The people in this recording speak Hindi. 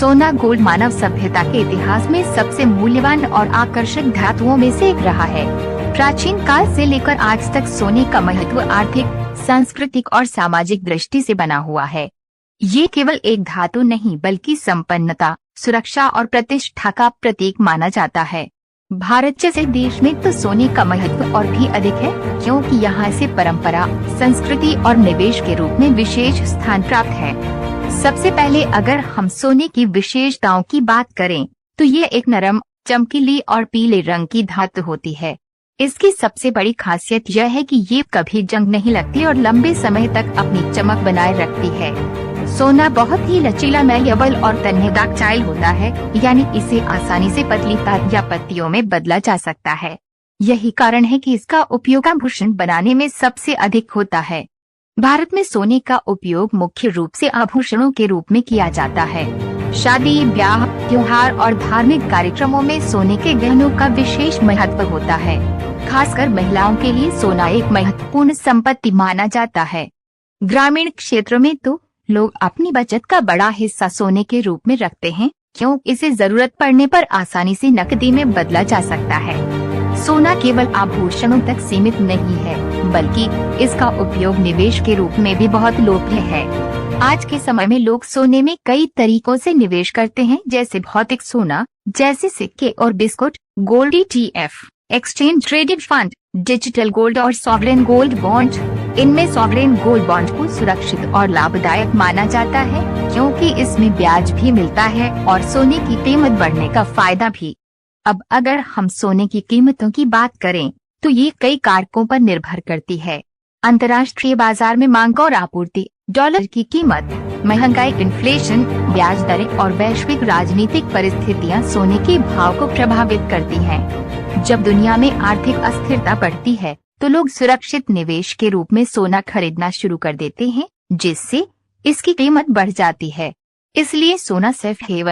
सोना गोल्ड मानव सभ्यता के इतिहास में सबसे मूल्यवान और आकर्षक धातुओं में से एक रहा है। प्राचीन काल से लेकर आज तक सोने का महत्व आर्थिक, सांस्कृतिक और सामाजिक दृष्टि से बना हुआ है। ये केवल एक धातु नहीं बल्कि संपन्नता, सुरक्षा और प्रतिष्ठा का प्रतीक माना जाता है। भारत जैसे देश में तो सोने का महत्व और भी अधिक है, क्योंकि यहाँ इसे परंपरा, संस्कृति और निवेश के रूप में विशेष स्थान प्राप्त है। सबसे पहले अगर हम सोने की विशेषताओं की बात करें तो ये एक नरम, चमकीली और पीले रंग की धातु होती है। इसकी सबसे बड़ी खासियत यह है कि ये कभी जंग नहीं लगती और लंबे समय तक अपनी चमक बनाए रखती है। सोना बहुत ही लचीला, मैलेबल और तन्य डक्टाइल होता है, यानी इसे आसानी से पतली तार या पत्तियों में बदला जा सकता है। यही कारण है कि इसका उपयोग आभूषण बनाने में सबसे अधिक होता है। भारत में सोने का उपयोग मुख्य रूप से आभूषणों के रूप में किया जाता है। शादी, ब्याह, त्योहार और धार्मिक कार्यक्रमों में सोने के गहनों का विशेष महत्व होता है। खासकर महिलाओं के लिए सोना एक महत्वपूर्ण संपत्ति माना जाता है। ग्रामीण क्षेत्रों में तो लोग अपनी बचत का बड़ा हिस्सा सोने के रूप में रखते हैं, क्योंकि इसे जरूरत पड़ने पर आसानी से नकदी में बदला जा सकता है। सोना केवल आभूषणों तक सीमित नहीं है, बल्कि इसका उपयोग निवेश के रूप में भी बहुत लोकप्रिय है। आज के समय में लोग सोने में कई तरीकों से निवेश करते हैं, जैसे भौतिक सोना, जैसे सिक्के और biscuit, gold ETF, exchange traded fund, digital gold और सॉवरेन गोल्ड बॉन्ड। इनमें सॉवरेन गोल्ड बॉन्ड को सुरक्षित और लाभदायक माना जाता है, क्योंकि इसमें ब्याज भी मिलता है और सोने की कीमत बढ़ने का फायदा भी। अब अगर हम सोने की कीमतों की बात करें तो ये कई कारकों पर निर्भर करती है। अंतर्राष्ट्रीय बाजार में मांग और आपूर्ति, डॉलर की कीमत, महंगाई, इन्फ्लेशन, ब्याज दरें और वैश्विक राजनीतिक परिस्थितियां सोने के भाव को प्रभावित करती हैं। जब दुनिया में आर्थिक अस्थिरता बढ़ती है तो लोग सुरक्षित निवेश के रूप में सोना खरीदना शुरू कर देते हैं, जिससे इसकी कीमत बढ़ जाती है। इसलिए सोना सेफ हेवन